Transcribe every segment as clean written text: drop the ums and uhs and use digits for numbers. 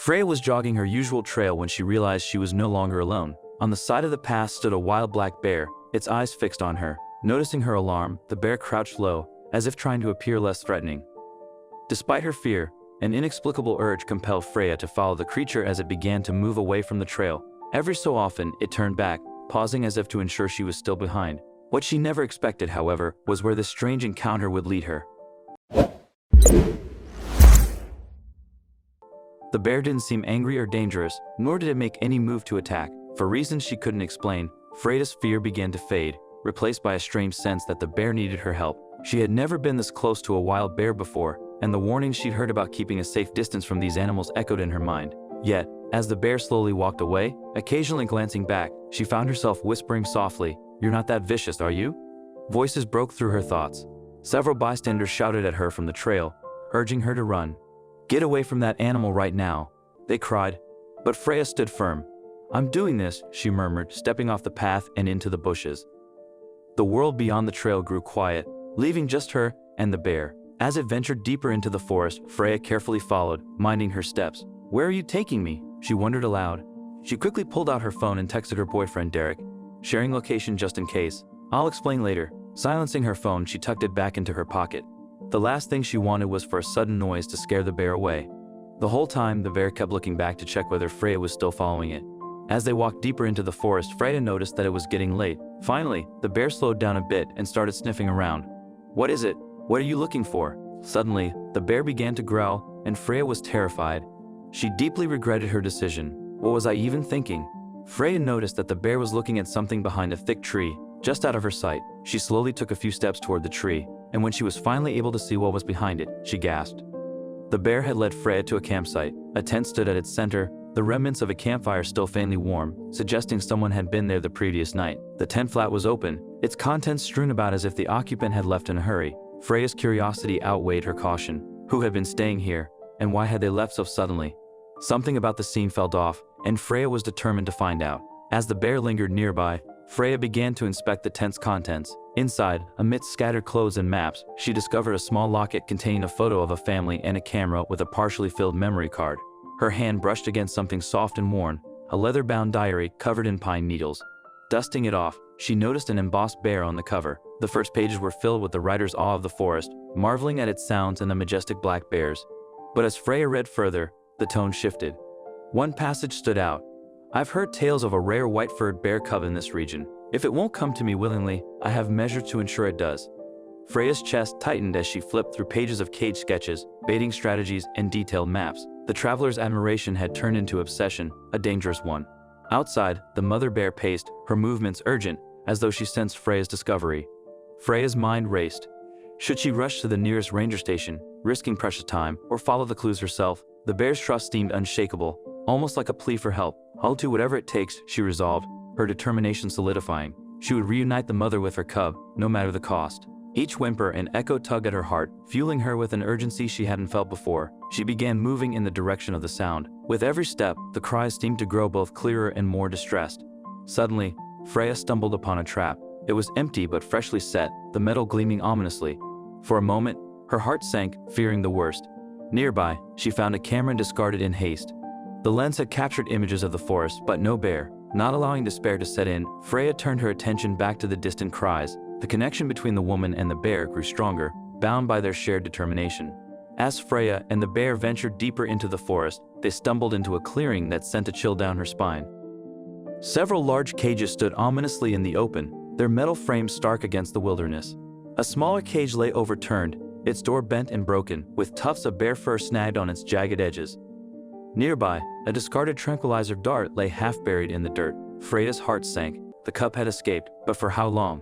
Freya was jogging her usual trail when she realized she was no longer alone. On the side of the path stood a wild black bear, its eyes fixed on her. Noticing her alarm, the bear crouched low, as if trying to appear less threatening. Despite her fear, an inexplicable urge compelled Freya to follow the creature as it began to move away from the trail. Every so often, it turned back, pausing as if to ensure she was still behind. What she never expected, however, was where this strange encounter would lead her. The bear didn't seem angry or dangerous, nor did it make any move to attack. For reasons she couldn't explain, Freya's fear began to fade, replaced by a strange sense that the bear needed her help. She had never been this close to a wild bear before, and the warnings she'd heard about keeping a safe distance from these animals echoed in her mind. Yet, as the bear slowly walked away, occasionally glancing back, she found herself whispering softly, "You're not that vicious, are you?" Voices broke through her thoughts. Several bystanders shouted at her from the trail, urging her to run. "Get away from that animal right now," they cried. But Freya stood firm. "I'm doing this," she murmured, stepping off the path and into the bushes. The world beyond the trail grew quiet, leaving just her and the bear. As it ventured deeper into the forest, Freya carefully followed, minding her steps. "Where are you taking me?" she wondered aloud. She quickly pulled out her phone and texted her boyfriend Derek, sharing location just in case. "I'll explain later." Silencing her phone, she tucked it back into her pocket. The last thing she wanted was for a sudden noise to scare the bear away. The whole time, the bear kept looking back to check whether Freya was still following it. As they walked deeper into the forest, Freya noticed that it was getting late. Finally, the bear slowed down a bit and started sniffing around. "What is it? What are you looking for?" Suddenly, the bear began to growl, and Freya was terrified. She deeply regretted her decision. What was I even thinking? Freya noticed that the bear was looking at something behind a thick tree, just out of her sight. She slowly took a few steps toward the tree, and when she was finally able to see what was behind it, she gasped. The bear had led Freya to a campsite. A tent stood at its center, the remnants of a campfire still faintly warm, suggesting someone had been there the previous night. The tent flap was open, its contents strewn about as if the occupant had left in a hurry. Freya's curiosity outweighed her caution. Who had been staying here, and why had they left so suddenly? Something about the scene felt off, and Freya was determined to find out. As the bear lingered nearby, Freya began to inspect the tent's contents. Inside, amidst scattered clothes and maps, she discovered a small locket containing a photo of a family and a camera with a partially filled memory card. Her hand brushed against something soft and worn, a leather-bound diary covered in pine needles. Dusting it off, she noticed an embossed bear on the cover. The first pages were filled with the writer's awe of the forest, marveling at its sounds and the majestic black bears. But as Freya read further, the tone shifted. One passage stood out. "I've heard tales of a rare white-furred bear cub in this region. If it won't come to me willingly, I have measures to ensure it does." Freya's chest tightened as she flipped through pages of cage sketches, baiting strategies, and detailed maps. The traveler's admiration had turned into obsession, a dangerous one. Outside, the mother bear paced, her movements urgent, as though she sensed Freya's discovery. Freya's mind raced. Should she rush to the nearest ranger station, risking precious time, or follow the clues herself? The bear's trust seemed unshakable, almost like a plea for help. "I'll do whatever it takes," she resolved, her determination solidifying. She would reunite the mother with her cub, no matter the cost. Each whimper and echo tugged at her heart, fueling her with an urgency she hadn't felt before. She began moving in the direction of the sound. With every step, the cries seemed to grow both clearer and more distressed. Suddenly, Freya stumbled upon a trap. It was empty but freshly set, the metal gleaming ominously. For a moment, her heart sank, fearing the worst. Nearby, she found a camera discarded in haste. The lens had captured images of the forest, but no bear. Not allowing despair to set in, Freya turned her attention back to the distant cries. The connection between the woman and the bear grew stronger, bound by their shared determination. As Freya and the bear ventured deeper into the forest, they stumbled into a clearing that sent a chill down her spine. Several large cages stood ominously in the open, their metal frames stark against the wilderness. A smaller cage lay overturned, its door bent and broken, with tufts of bear fur snagged on its jagged edges. Nearby, a discarded tranquilizer dart lay half buried in the dirt. Freya's heart sank. The cub had escaped, but for how long?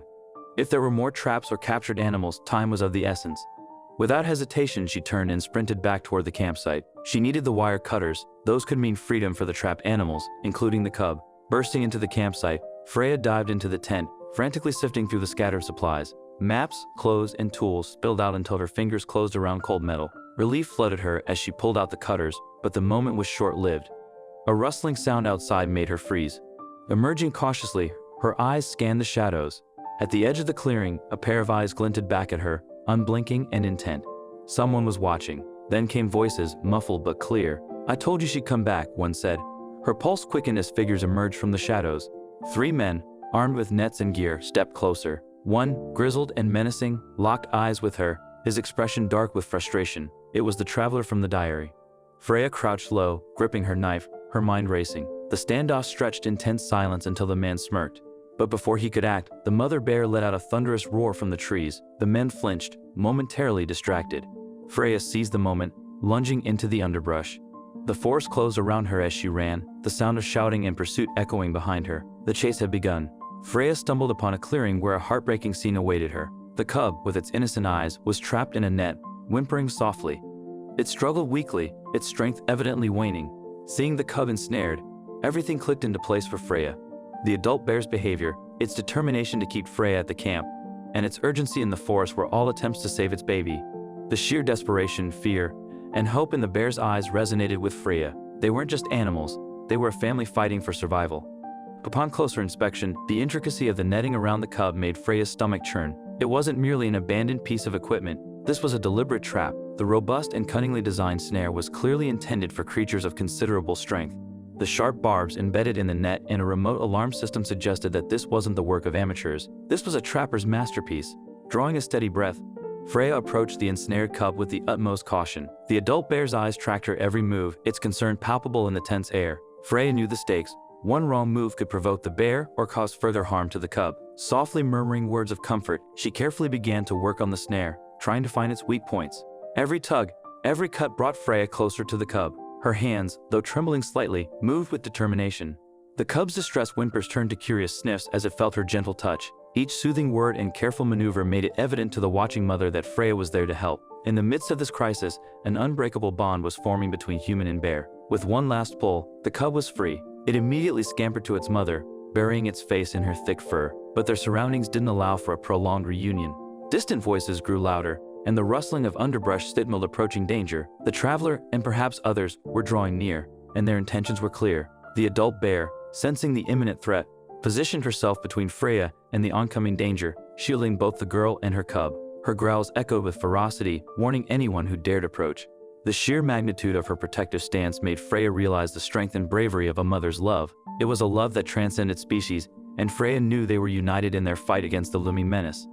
If there were more traps or captured animals, time was of the essence. Without hesitation, she turned and sprinted back toward the campsite. She needed the wire cutters. Those could mean freedom for the trapped animals, including the cub. Bursting into the campsite, Freya dived into the tent, frantically sifting through the scattered supplies. Maps, clothes, and tools spilled out until her fingers closed around cold metal. Relief flooded her as she pulled out the cutters, but the moment was short-lived. A rustling sound outside made her freeze. Emerging cautiously, her eyes scanned the shadows. At the edge of the clearing, a pair of eyes glinted back at her, unblinking and intent. Someone was watching. Then came voices, muffled but clear. "I told you she'd come back," one said. Her pulse quickened as figures emerged from the shadows. 3 men, armed with nets and gear, stepped closer. One, grizzled and menacing, locked eyes with her, his expression dark with frustration. It was the traveler from the diary. Freya crouched low, gripping her knife, her mind racing. The standoff stretched in tense silence until the man smirked. But before he could act, the mother bear let out a thunderous roar from the trees. The men flinched, momentarily distracted. Freya seized the moment, lunging into the underbrush. The forest closed around her as she ran, the sound of shouting and pursuit echoing behind her. The chase had begun. Freya stumbled upon a clearing where a heartbreaking scene awaited her. The cub, with its innocent eyes, was trapped in a net, whimpering softly. It struggled weakly, its strength evidently waning. Seeing the cub ensnared, everything clicked into place for Freya. The adult bear's behavior, its determination to keep Freya at the camp, and its urgency in the forest were all attempts to save its baby. The sheer desperation, fear, and hope in the bear's eyes resonated with Freya. They weren't just animals, they were a family fighting for survival. Upon closer inspection, the intricacy of the netting around the cub made Freya's stomach churn. It wasn't merely an abandoned piece of equipment, this was a deliberate trap. The robust and cunningly designed snare was clearly intended for creatures of considerable strength. The sharp barbs embedded in the net and a remote alarm system suggested that this wasn't the work of amateurs. This was a trapper's masterpiece. Drawing a steady breath, Freya approached the ensnared cub with the utmost caution. The adult bear's eyes tracked her every move, its concern palpable in the tense air. Freya knew the stakes. One wrong move could provoke the bear or cause further harm to the cub. Softly murmuring words of comfort, she carefully began to work on the snare, trying to find its weak points. Every tug, every cut brought Freya closer to the cub. Her hands, though trembling slightly, moved with determination. The cub's distressed whimpers turned to curious sniffs as it felt her gentle touch. Each soothing word and careful maneuver made it evident to the watching mother that Freya was there to help. In the midst of this crisis, an unbreakable bond was forming between human and bear. With one last pull, the cub was free. It immediately scampered to its mother, burying its face in her thick fur. But their surroundings didn't allow for a prolonged reunion. Distant voices grew louder, and the rustling of underbrush signaled approaching danger. The traveler, and perhaps others, were drawing near, and their intentions were clear. The adult bear, sensing the imminent threat, positioned herself between Freya and the oncoming danger, shielding both the girl and her cub. Her growls echoed with ferocity, warning anyone who dared approach. The sheer magnitude of her protective stance made Freya realize the strength and bravery of a mother's love. It was a love that transcended species, and Freya knew they were united in their fight against the looming menace.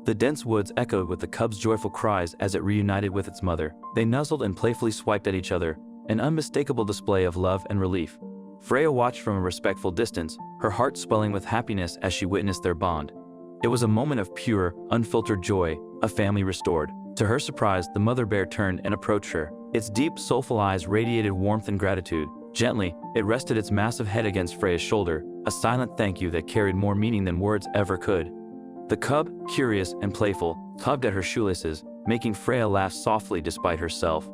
The dense woods echoed with the cub's joyful cries as it reunited with its mother. They nuzzled and playfully swiped at each other, an unmistakable display of love and relief. Freya watched from a respectful distance, her heart swelling with happiness as she witnessed their bond. It was a moment of pure, unfiltered joy, a family restored. To her surprise, the mother bear turned and approached her. Its deep, soulful eyes radiated warmth and gratitude. Gently, it rested its massive head against Freya's shoulder, a silent thank you that carried more meaning than words ever could. The cub, curious and playful, tugged at her shoelaces, making Freya laugh softly despite herself.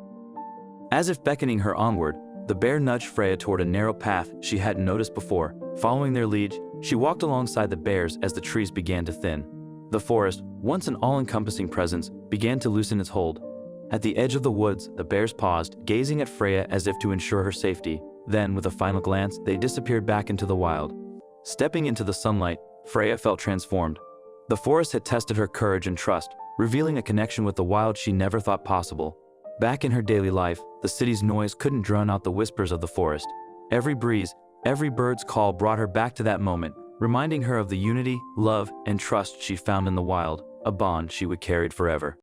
As if beckoning her onward, the bear nudged Freya toward a narrow path she hadn't noticed before. Following their lead, she walked alongside the bears as the trees began to thin. The forest, once an all-encompassing presence, began to loosen its hold. At the edge of the woods, the bears paused, gazing at Freya as if to ensure her safety. Then, with a final glance, they disappeared back into the wild. Stepping into the sunlight, Freya felt transformed. The forest had tested her courage and trust, revealing a connection with the wild she never thought possible. Back in her daily life, the city's noise couldn't drown out the whispers of the forest. Every breeze, every bird's call brought her back to that moment, reminding her of the unity, love, and trust she found in the wild, a bond she would carry forever.